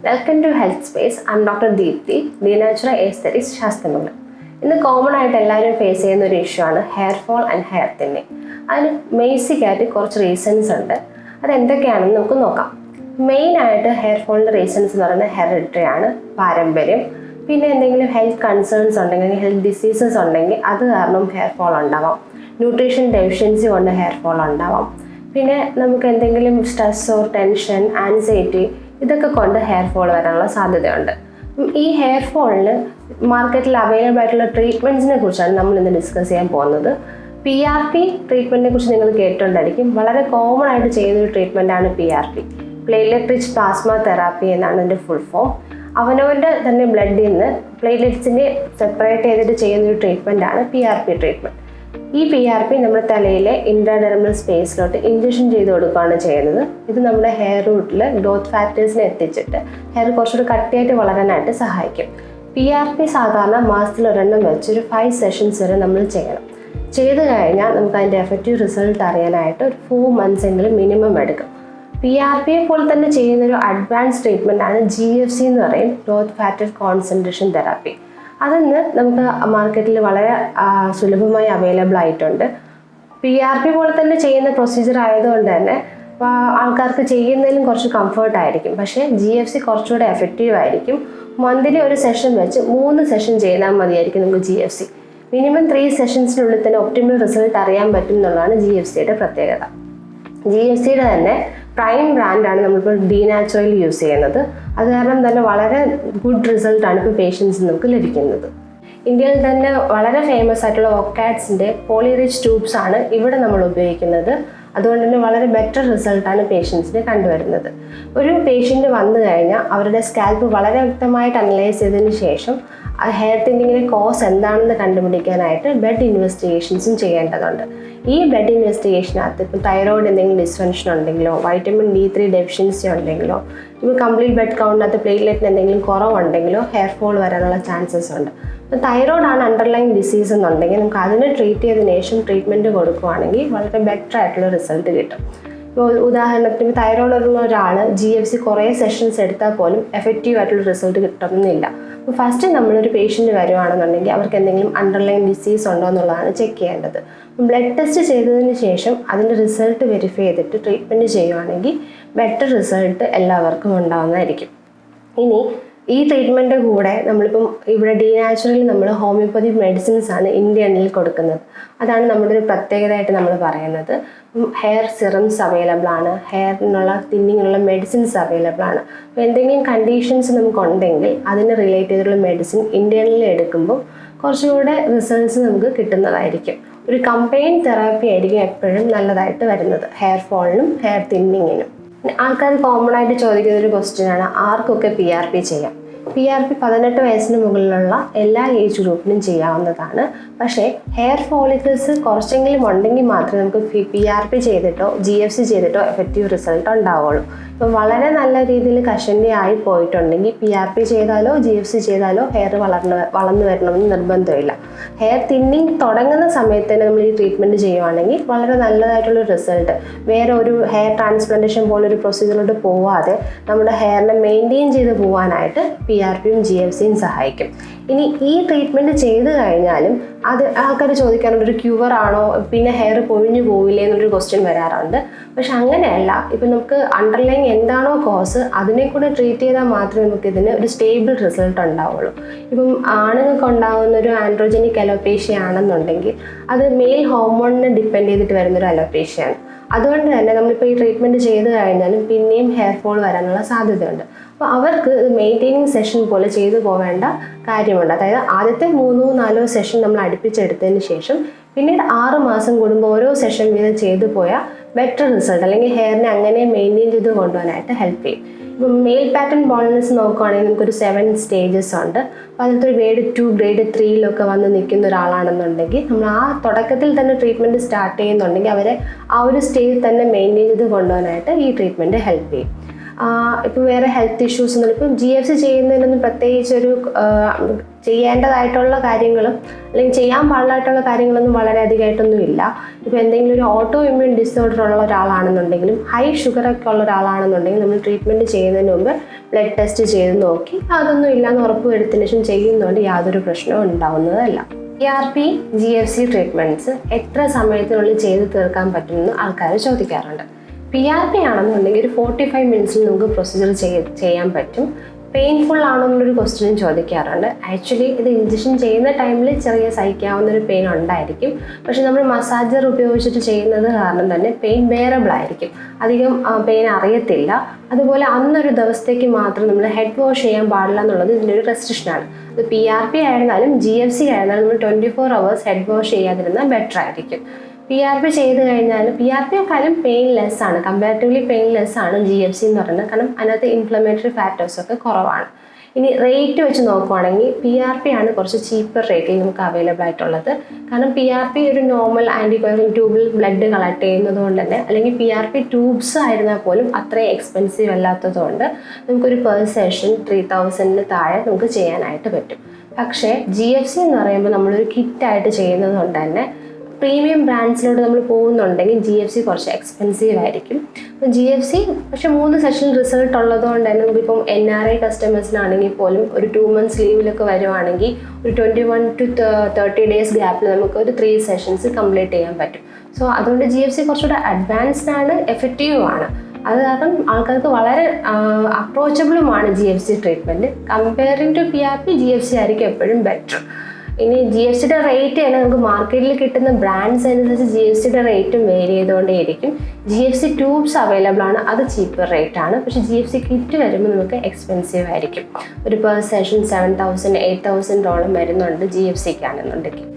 Welcome to health space. I am doctor Deepti, the natural aesthetics Sasthamangalam. ഇന്ന് common ആയിട്ട് എല്ലാവരും face ചെയ്യുന്ന ഒരു ഇഷ്യൂ ആണ് hair fall and hair thinning. അതിന് ബേസിക് ആയിട്ട് കുറച്ച് റീസൺസ് ഉണ്ട്. അതെന്തൊക്കെയാണെന്ന് നമുക്ക് നോക്കാം. മെയിനായിട്ട് ഹെയർ ഫോളിൻ്റെ റീസൺസ് എന്ന് പറയുന്നത് ഹെറിഡിറ്ററി ആണ്, പാരമ്പര്യം. പിന്നെ എന്തെങ്കിലും ഹെൽത്ത് കൺസേൺസ് ഉണ്ടെങ്കിൽ, ഹെൽത്ത് ഡിസീസസ് ഉണ്ടെങ്കിൽ അത് കാരണം ഹെയർ ഫോൾ ഉണ്ടാവാം. ന്യൂട്രീഷൻ ഡെഫിഷ്യൻസി കൊണ്ട് ഹെയർ ഫോൾ ഉണ്ടാവാം. പിന്നെ നമുക്ക് എന്തെങ്കിലും സ്ട്രെസ്സോ ടെൻഷൻ ആൻസൈറ്റി ഇതൊക്കെ കൊണ്ട് ഹെയർ ഫോൾ വരാനുള്ള സാധ്യതയുണ്ട്. ഈ ഹെയർ ഫോളിന് മാർക്കറ്റിൽ അവൈലബിൾ ആയിട്ടുള്ള ട്രീറ്റ്മെൻറ്റ്സിനെ കുറിച്ചാണ് നമ്മൾ ഇന്ന് ഡിസ്കസ് ചെയ്യാൻ പോകുന്നത്. PRP ട്രീറ്റ്മെൻറ്റിനെ കുറിച്ച് നിങ്ങൾ കേട്ടിട്ടുണ്ടായിരിക്കും. വളരെ കോമൺ ആയിട്ട് ചെയ്യുന്ന ഒരു ട്രീറ്റ്മെൻറ്റാണ് PRP, platelet rich plasma therapy എന്നാണ് ഇതിൻ്റെ ഫുൾ ഫോം. അവനവൻ്റെ തന്നെ ബ്ലഡിൽ നിന്ന് പ്ലേറ്റ്ലെറ്റ്സിനെ സെപ്പറേറ്റ് ചെയ്തിട്ട് ചെയ്യുന്നൊരു ട്രീറ്റ്മെൻറ്റാണ് PRP ട്രീറ്റ്മെൻറ്റ്. ഈ PRP നമ്മുടെ തലയിലെ ഇൻട്രാഡെർമൽ സ്പേസിലോട്ട് ഇഞ്ചക്ഷൻ ചെയ്ത് കൊടുക്കുകയാണ് ചെയ്യുന്നത്. ഇത് നമ്മുടെ ഹെയർ റൂട്ടിൽ ഗ്രോത്ത് ഫാക്ടേഴ്സിനെ എത്തിച്ചിട്ട് ഹെയർ കുറച്ചുകൂടി കട്ടിയായിട്ട് വളരാനായിട്ട് സഹായിക്കും. PRP സാധാരണ മാസത്തിൽ ഒരെണ്ണം വെച്ചൊരു 5 സെഷൻസ് വരെ നമ്മൾ ചെയ്യണം. ചെയ്ത് കഴിഞ്ഞാൽ നമുക്ക് അതിൻ്റെ എഫക്റ്റീവ് റിസൾട്ട് അറിയാനായിട്ട് ഒരു 4 months എങ്കിലും മിനിമം എടുക്കും. PRPയെ പോലെ തന്നെ ചെയ്യുന്നൊരു അഡ്വാൻസ് ട്രീറ്റ്മെൻ്റ് ആണ് GFC എന്ന് പറയും, ഗ്രോത്ത് ഫാക്ടർ കോൺസെൻട്രേഷൻ തെറാപ്പി. അതിന്ന് നമുക്ക് മാർക്കറ്റിൽ വളരെ സുലഭമായി അവൈലബിൾ ആയിട്ടുണ്ട്. PRP പോലെ തന്നെ ചെയ്യുന്ന പ്രൊസീജിയർ ആയതുകൊണ്ട് തന്നെ ആൾക്കാർക്ക് ചെയ്യുന്നതിലും കുറച്ച് കംഫർട്ടായിരിക്കും. പക്ഷേ GFC കുറച്ചുകൂടെ എഫക്റ്റീവ് ആയിരിക്കും. മന്ത്ലി ഒരു സെഷൻ വെച്ച് 3 സെഷൻ ചെയ്താൽ മതിയായിരിക്കും നമുക്ക് GFC. മിനിമം 3 സെഷൻസിനുള്ളിൽ തന്നെ ഒപ്റ്റിമൽ റിസൾട്ട് അറിയാൻ പറ്റും എന്നുള്ളതാണ് GFCയുടെ പ്രത്യേകത. GFCയുടെ തന്നെ പ്രൈം ബ്രാൻഡാണ് നമ്മളിപ്പോൾ ഡീനാച്ചുറൽ യൂസ് ചെയ്യുന്നത്. അത് കാരണം തന്നെ വളരെ ഗുഡ് റിസൾട്ടാണ് ഇപ്പോൾ പേഷ്യൻസിന് നമുക്ക് ലഭിക്കുന്നത്. ഇന്ത്യയിൽ തന്നെ വളരെ ഫേമസ് ആയിട്ടുള്ള ഒക്കാഡ്സിൻ്റെ പോളിറിച്ച് ട്യൂബ്സ് ആണ് ഇവിടെ നമ്മൾ ഉപയോഗിക്കുന്നത്. അതുകൊണ്ട് തന്നെ വളരെ ബെറ്റർ റിസൾട്ടാണ് പേഷ്യൻസിന് കണ്ടുവരുന്നത്. ഒരു പേഷ്യൻ്റ് വന്നു കഴിഞ്ഞാൽ അവരുടെ സ്കാൽപ്പ് വളരെ വ്യക്തമായിട്ട് അനലൈസ് ചെയ്തതിന് ശേഷം ആ ഹെയർ തിന്നിങ്ങിൻ്റെ കോസ് എന്താണെന്ന് കണ്ടുപിടിക്കാനായിട്ട് ബ്ലഡ് ഇൻവെസ്റ്റിഗേഷൻസും ചെയ്യേണ്ടതുണ്ട്. ഈ ബ്ലഡ് ഇൻവെസ്റ്റിഗേഷനകത്ത് ഇപ്പോൾ തൈറോയിഡ് എന്തെങ്കിലും ഡിസ്ഫങ്ഷൻ ഉണ്ടെങ്കിലോ, വൈറ്റമിൻ D3 ഡെഫിഷ്യൻസി ഉണ്ടെങ്കിലോ, ഇപ്പോൾ കംപ്ലീറ്റ് ബ്ലഡ് കൗണ്ടിനകത്ത് പ്ലേറ്റ്ലെറ്റിന് എന്തെങ്കിലും കുറവുണ്ടെങ്കിലോ ഹെയർ ഫോൾ വരാനുള്ള ചാൻസസ് ഉണ്ട്. ഇപ്പോൾ തൈറോയിഡ് ആണ് അണ്ടർലൈൻ ഡിസീസ് എന്നുണ്ടെങ്കിൽ നമുക്ക് അതിനെ ട്രീറ്റ് ചെയ്തതിന് ശേഷം ട്രീറ്റ്മെൻറ്റ് കൊടുക്കുകയാണെങ്കിൽ വളരെ ബെറ്റർ ആയിട്ടുള്ള റിസൾട്ട് കിട്ടും. ഇപ്പോൾ ഉദാഹരണത്തിന് തൈറോയിഡ് ഉള്ള ഒരാൾ GFC കുറേ സെഷൻസ് എടുത്താൽ പോലും എഫക്റ്റീവ് ആയിട്ടുള്ള റിസൾട്ട് കിട്ടുന്നില്ല. അപ്പോൾ ഫസ്റ്റ് നമ്മളൊരു പേഷ്യൻ്റ് വരുവാണെന്നുണ്ടെങ്കിൽ അവർക്ക് എന്തെങ്കിലും അണ്ടർലൈൻ ഡിസീസ് ഉണ്ടോ എന്നുള്ളതാണ് ചെക്ക് ചെയ്യേണ്ടത്. ബ്ലഡ് ടെസ്റ്റ് ചെയ്തതിന് ശേഷം അതിൻ്റെ റിസൾട്ട് വെരിഫൈ ചെയ്തിട്ട് ട്രീറ്റ്മെൻറ്റ് ചെയ്യുവാണെങ്കിൽ ബെറ്റർ റിസൾട്ട് എല്ലാവർക്കും ഉണ്ടാകുന്നതായിരിക്കും. ഇനി ഈ ട്രീറ്റ്മെൻറ്റ് കൂടെ നമ്മളിപ്പം ഇവിടെ ഡീനാച്ചുറലി നമ്മൾ ഹോമിയോപ്പതി മെഡിസിൻസ് ആണ് ഇന്ത്യനിൽ കൊടുക്കുന്നത്. അതാണ് നമ്മുടെ ഒരു പ്രത്യേകതയായിട്ട് നമ്മൾ പറയുന്നത്. ഹെയർ സിറംസ് അവൈലബിൾ ആണ്, ഹെയറിനുള്ള തിന്നിങ്ങിനുള്ള മെഡിസിൻസ് അവൈലബിൾ ആണ്. അപ്പോൾ എന്തെങ്കിലും കണ്ടീഷൻസ് നമുക്കുണ്ടെങ്കിൽ അതിന് റിലേറ്റ് ചെയ്തിട്ടുള്ള മെഡിസിൻ ഇന്ത്യനിൽ എടുക്കുമ്പോൾ കുറച്ചുകൂടെ റിസൾട്ട്സ് നമുക്ക് കിട്ടുന്നതായിരിക്കും. ഒരു കമ്പൈൻ തെറാപ്പി ആയിരിക്കും എപ്പോഴും നല്ലതായിട്ട് വരുന്നത് ഹെയർ ഫോളിനും ഹെയർ തിന്നിങ്ങിനും. ആൾക്കാർ കോമൺ ആയിട്ട് ചോദിക്കുന്ന ഒരു ക്വസ്റ്റ്യനാണ് ആർക്കൊക്കെ PRP ചെയ്യാം. PRP 18 വയസ്സിന് മുകളിലുള്ള എല്ലാ ഏജ് ഗ്രൂപ്പിനും ചെയ്യാവുന്നതാണ്. പക്ഷേ ഹെയർ ഫോളിക്കിൾസ് കുറച്ചെങ്കിലും ഉണ്ടെങ്കിൽ മാത്രമേ നമുക്ക് PRP ചെയ്തിട്ടോ GFC ചെയ്തിട്ടോ എഫക്റ്റീവ് റിസൾട്ട് ഉണ്ടാവുള്ളൂ. ഇപ്പോൾ വളരെ നല്ല രീതിയിൽ കഷണ്ടി ആയി പോയിട്ടുണ്ടെങ്കിൽ PRP ചെയ്താലോ GFC ചെയ്താലോ ഹെയർ വളർന്നു വരണമെന്ന് നിർബന്ധമില്ല. ഹെയർ തിന്നിങ് തുടങ്ങുന്ന സമയത്ത് തന്നെ നമ്മൾ ഈ ട്രീറ്റ്മെൻറ്റ് ചെയ്യുവാണെങ്കിൽ വളരെ നല്ലതായിട്ടുള്ള റിസൾട്ട്, വേറെ ഒരു ഹെയർ ട്രാൻസ്പ്ലാന്റേഷൻ പോലൊരു പ്രൊസീജിയറിലോട്ട് പോവാതെ നമ്മുടെ ഹെയറിനെ മെയിൻറ്റെയിൻ ചെയ്ത് പോകാനായിട്ട് PRPയും GFCയും സഹായിക്കും. ഇനി ഈ ട്രീറ്റ്മെൻറ്റ് ചെയ്ത് കഴിഞ്ഞാലും അത് ആൾക്കാർ ചോദിക്കാറുണ്ട് ഒരു ക്യൂവർ ആണോ, പിന്നെ ഹെയർ പൊഴിഞ്ഞു പോവില്ലേ എന്നുള്ളൊരു ക്വസ്റ്റ്യൻ വരാറുണ്ട്. പക്ഷെ അങ്ങനെയല്ല. ഇപ്പം നമുക്ക് അണ്ടർലൈൻ എന്താണോ കോസ് അതിനെ കൂടെ ട്രീറ്റ് ചെയ്താൽ മാത്രമേ നമുക്ക് ഇതിന് ഒരു സ്റ്റേബിൾ റിസൾട്ട് ഉണ്ടാവുള്ളൂ. ഇപ്പം ആണുങ്ങൾക്ക് ഉണ്ടാകുന്ന ഒരു ആൻഡ്രോജനിക് അലോപേഷ്യ ആണെന്നുണ്ടെങ്കിൽ അത് മെയിൽ ഹോർമോണിനെ ഡിപ്പെൻഡ് ചെയ്തിട്ട് വരുന്നൊരു അലോപേഷ്യയാണ്. അതുകൊണ്ട് തന്നെ നമ്മളിപ്പോൾ ഈ ട്രീറ്റ്മെൻറ്റ് ചെയ്ത് കഴിഞ്ഞാലും പിന്നെയും ഹെയർ ഫോൾ വരാനുള്ള സാധ്യതയുണ്ട്. അപ്പോൾ അവർക്ക് മെയിൻറ്റെയിനിങ് സെഷൻ പോലെ ചെയ്തു പോവേണ്ട കാര്യമുണ്ട്. അതായത് ആദ്യത്തെ 3-4 സെഷൻ നമ്മൾ അടുപ്പിച്ചെടുത്തതിന് ശേഷം പിന്നീട് 6 മാസം കൂടുമ്പോൾ ഓരോ സെഷൻ വീതം ചെയ്തു പോയാൽ ബെറ്റർ റിസൾട്ട്, അല്ലെങ്കിൽ ഹെയറിനെ അങ്ങനെ മെയിൻറ്റെയിൻ ചെയ്ത് കൊണ്ടുപോകാനായിട്ട് ഹെൽപ്പ് ചെയ്യും. ഇപ്പം മെയിൽ പാറ്റേൺ ബോൾനെസ് നോക്കുകയാണെങ്കിൽ നമുക്കൊരു 7 സ്റ്റേജസ് ഉണ്ട്. അപ്പോൾ അതിലത്തെ ഗ്രേഡ് 2 ഗ്രേഡ് 3 വന്ന് നിൽക്കുന്ന ഒരാളാണെന്നുണ്ടെങ്കിൽ നമ്മൾ ആ തുടക്കത്തിൽ തന്നെ ട്രീറ്റ്മെൻറ്റ് സ്റ്റാർട്ട് ചെയ്യുന്നുണ്ടെങ്കിൽ അവരെ ആ ഒരു സ്റ്റേജിൽ തന്നെ മെയിൻറ്റെയിൻ ചെയ്ത് കൊണ്ടുപോകാനായിട്ട് ഈ ട്രീറ്റ്മെൻറ്റ് ഹെൽപ്പ് ചെയ്യും. ഇപ്പോൾ വേറെ ഹെൽത്ത് ഇഷ്യൂസ് ഒന്നും ഇപ്പോൾ GFC ചെയ്യുന്നതിനൊന്നും പ്രത്യേകിച്ചൊരു ചെയ്യേണ്ടതായിട്ടുള്ള കാര്യങ്ങളും അല്ലെങ്കിൽ ചെയ്യാൻ പാടില്ലായിട്ടുള്ള കാര്യങ്ങളൊന്നും വളരെയധികമായിട്ടൊന്നും ഇല്ല. ഇപ്പോൾ എന്തെങ്കിലും ഒരു ഓട്ടോ ഇമ്മ്യൂൺ ഡിസോർഡർ ഉള്ള ഒരാളാണെന്നുണ്ടെങ്കിലും ഹൈ ഷുഗറൊക്കെ ഉള്ള ഒരാളാണെന്നുണ്ടെങ്കിൽ നമ്മൾ ട്രീറ്റ്മെൻറ്റ് ചെയ്യുന്നതിന് മുമ്പ് ബ്ലഡ് ടെസ്റ്റ് ചെയ്ത് നോക്കി അതൊന്നും ഇല്ലയെന്ന് ഉറപ്പ് വരുത്തിയതിന് ശേഷം ചെയ്യുന്നതുകൊണ്ട് യാതൊരു പ്രശ്നവും ഉണ്ടാവുന്നതല്ല. PRP GFC ട്രീറ്റ്മെൻറ്റ്സ് എത്ര സമയത്തിനുള്ളിൽ ചെയ്ത് തീർക്കാൻ പറ്റുമെന്ന് ആൾക്കാർ ചോദിക്കാറുണ്ട്. PRP ആണെന്നുണ്ടെങ്കിൽ ഒരു 45 മിനിറ്റ്സിൽ നമുക്ക് പ്രൊസീജിയർ ചെയ്യാൻ പറ്റും. പെയിൻഫുൾ ആണോ എന്നൊരു ക്വസ്റ്റ്യനും ചോദിക്കാറുണ്ട്. ആക്ച്വലി ഇത് ഇഞ്ചക്ഷൻ ചെയ്യുന്ന ടൈമിൽ ചെറിയ സഹിക്കാവുന്നൊരു പെയിൻ ഉണ്ടായിരിക്കും. പക്ഷെ നമ്മൾ മസാജർ ഉപയോഗിച്ചിട്ട് ചെയ്യുന്നത് കാരണം തന്നെ പെയിൻ ബെയറബിൾ ആയിരിക്കും, അധികം പെയിൻ അറിയത്തില്ല. അതുപോലെ അന്നൊരു ദിവസത്തേക്ക് മാത്രം നമ്മൾ ഹെഡ് വാഷ് ചെയ്യാൻ പാടില്ല എന്നുള്ളത് ഇതിൻ്റെ ഒരു റെസ്ട്രിക്ഷനാണ്. അത് PRP ആയിരുന്നാലും GFC ആയിരുന്നാലും നമ്മൾ 24 hours ഹെഡ് വാഷ് ചെയ്യാതിരുന്നാൽ ബെറ്റർ ആയിരിക്കും. PRP ചെയ്ത് കഴിഞ്ഞാൽ PRPയെക്കാളും പെയിൻലെസ് ആണ്, കമ്പാരിറ്റീവ്ലി പെയിൻലെസ് ആണ് GFC എന്ന് പറയുന്നത്. കാരണം അതിനകത്ത് ഇൻഫ്ലമേറ്ററി ഫാക്ടേഴ്സൊക്കെ കുറവാണ്. ഇനി റേറ്റ് വെച്ച് നോക്കുവാണെങ്കിൽ PRP ആണ് കുറച്ച് ചീപ്പർ റേറ്റിൽ നമുക്ക് അവൈലബിൾ ആയിട്ടുള്ളത്. കാരണം PRP ഒരു നോർമൽ ആൻറ്റിബയോട്ടിക് ട്യൂബിൽ ബ്ലഡ് കളക്ട് ചെയ്യുന്നത് കൊണ്ട് തന്നെ, അല്ലെങ്കിൽ PRP ട്യൂബ്സ് ആയിരുന്നാൽ പോലും അത്രയും എക്സ്പെൻസീവ് അല്ലാത്തതുകൊണ്ട് നമുക്കൊരു പെർ സെഷൻ 3000 താഴെ നമുക്ക് ചെയ്യാനായിട്ട് പറ്റും. പക്ഷേ GFC എന്ന് പറയുമ്പോൾ നമ്മളൊരു കിറ്റായിട്ട് ചെയ്യുന്നത് കൊണ്ട് തന്നെ പ്രീമിയം ബ്രാൻഡ്സിലോട്ട് നമ്മൾ പോകുന്നുണ്ടെങ്കിൽ GFC കുറച്ച് എക്സ്പെൻസീവ് ആയിരിക്കും. അപ്പോൾ GFC പക്ഷേ 3 സെഷൻ റിസൾട്ട് ഉള്ളതുകൊണ്ട് തന്നെ നമുക്കിപ്പം NRI കസ്റ്റമേഴ്സിനാണെങ്കിൽ പോലും ഒരു 2 months ലീവിലൊക്കെ വരുവാണെങ്കിൽ ഒരു 21 to 30 days ഗ്യാപ്പിൽ നമുക്ക് ഒരു 3 സെഷൻസ് കംപ്ലീറ്റ് ചെയ്യാൻ പറ്റും. സോ അതുകൊണ്ട് GFC കുറച്ചുകൂടെ അഡ്വാൻസ്ഡ് ആണ്, എഫക്റ്റീവും ആണ്. അത് കാരണം ആൾക്കാർക്ക് വളരെ അപ്രോച്ചബിളുമാണ് GFC treatment. Comparing to PRP GFC ആയിരിക്കും എപ്പോഴും ബെറ്റർ. ഇനി GFCയുടെ റേറ്റ് തന്നെ നമുക്ക് മാർക്കറ്റിൽ കിട്ടുന്ന ബ്രാൻഡ്സ് അനുസരിച്ച് GFCയുടെ റേറ്റും വേരി ചെയ്തുകൊണ്ടേയിരിക്കും. GFC ട്യൂബ്സ് അവൈലബിൾ ആണ്, അത് ചീപ്പർ റേറ്റ് ആണ്. പക്ഷേ GFC കിറ്റ് വരുമ്പോൾ നമുക്ക് എക്സ്പെൻസീവ് ആയിരിക്കും. ഒരു പെർ സെഷൻ 7000 8000 വരുന്നുണ്ട് GFCക്കാണെന്നുണ്ടെങ്കിൽ.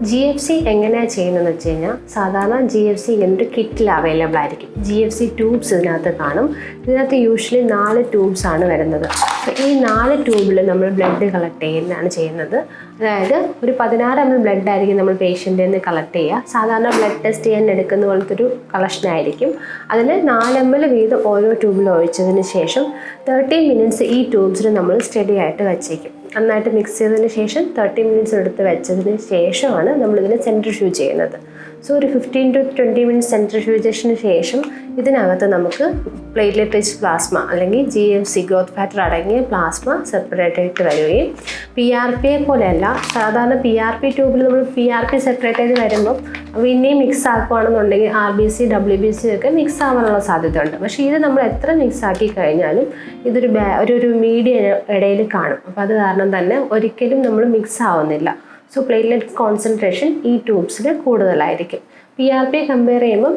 GFC എങ്ങനെയാണ് ചെയ്യുന്നതെന്ന് വെച്ച് കഴിഞ്ഞാൽ സാധാരണ GFC ഇങ്ങനൊരു കിറ്റിൽ അവൈലബിൾ ആയിരിക്കും. GFC ട്യൂബ്സ് ഇതിനകത്ത് കാണും. ഇതിനകത്ത് യൂഷ്വലി 4 ട്യൂബ്സ് ആണ് വരുന്നത്. അപ്പോൾ ഈ 4 ട്യൂബിൽ നമ്മൾ ബ്ലഡ് കളക്ട് ചെയ്യുന്നതാണ് ചെയ്യുന്നത്. അതായത് ഒരു 16 ml ബ്ലഡ് ആയിരിക്കും നമ്മൾ പേഷ്യൻ്റിൽ നിന്ന് കളക്ട് ചെയ്യുക. സാധാരണ ബ്ലഡ് ടെസ്റ്റ് ചെയ്യാൻ എടുക്കുന്ന പോലത്തെ ഒരു കളക്ഷനായിരിക്കും. അതിൽ 4 ml വീതം ഓരോ ട്യൂബിൽ ഒഴിച്ചതിന് ശേഷം 30 minutes ഈ ട്യൂബ്സിൽ നമ്മൾ സ്റ്റഡി ആയിട്ട് വെച്ചേക്കും. നന്നായിട്ട് മിക്സ് ചെയ്തതിന് ശേഷം 30 minutes എടുത്ത് വെച്ചതിന് ശേഷമാണ് നമ്മളിതിനെ സെൻട്രിഫ്യൂജ് ചെയ്യുന്നത്. സോ ഒരു 15 to 20 minutes സെൻട്രിഫ്യൂജേഷന് ശേഷം ഇതിനകത്ത് നമുക്ക് പ്ലേറ്റ്ലെറ്റ് റിച്ച് പ്ലാസ്മ അല്ലെങ്കിൽ GFC ഗ്രോത്ത് ഫാക്ടർ അടങ്ങിയ പ്ലാസ്മ സെപ്പറേറ്റ് ആയിട്ട് വരികയും PRPയെ പോലെയല്ല, സാധാരണ PRP ട്യൂബിൽ നമ്മൾ PRP സെപ്പറേറ്റ് ആയിട്ട് വരുമ്പം പിന്നെയും മിക്സ് ആക്കുകയാണെന്നുണ്ടെങ്കിൽ RBC WBC ഒക്കെ മിക്സ് ആവാനുള്ള സാധ്യതയുണ്ട്. പക്ഷേ ഇത് നമ്മൾ എത്ര മിക്സ് ആക്കി കഴിഞ്ഞാലും ഇതൊരു മീഡിയം ഇടയിൽ കാണും. അപ്പോൾ അത് കാരണം തന്നെ ഒരിക്കലും നമ്മൾ മിക്സ് ആവുന്നില്ല. സോ പ്ലേറ്റ്ലെറ്റ് കോൺസെൻട്രേഷൻ ഈ ട്യൂബ്സിൽ കൂടുതലായിരിക്കും. PRP കമ്പയർ ചെയ്യുമ്പം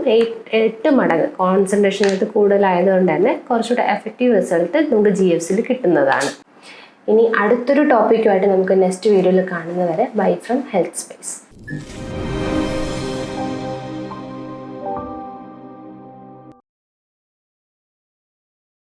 8 മടങ്ങ് കോൺസെൻട്രേഷനകത്ത് കൂടുതലായതുകൊണ്ട് തന്നെ കുറച്ചുകൂടെ എഫക്റ്റീവ് റിസൾട്ട് നമുക്ക് GFCയിൽ കിട്ടുന്നതാണ്. ഇനി അടുത്തൊരു ടോപ്പിക്കുമായിട്ട് നമുക്ക് നെക്സ്റ്റ് വീഡിയോയിൽ കാണുന്നവരെ ബൈ ഫ്രം ഹെൽത്ത് സ്പേസ്.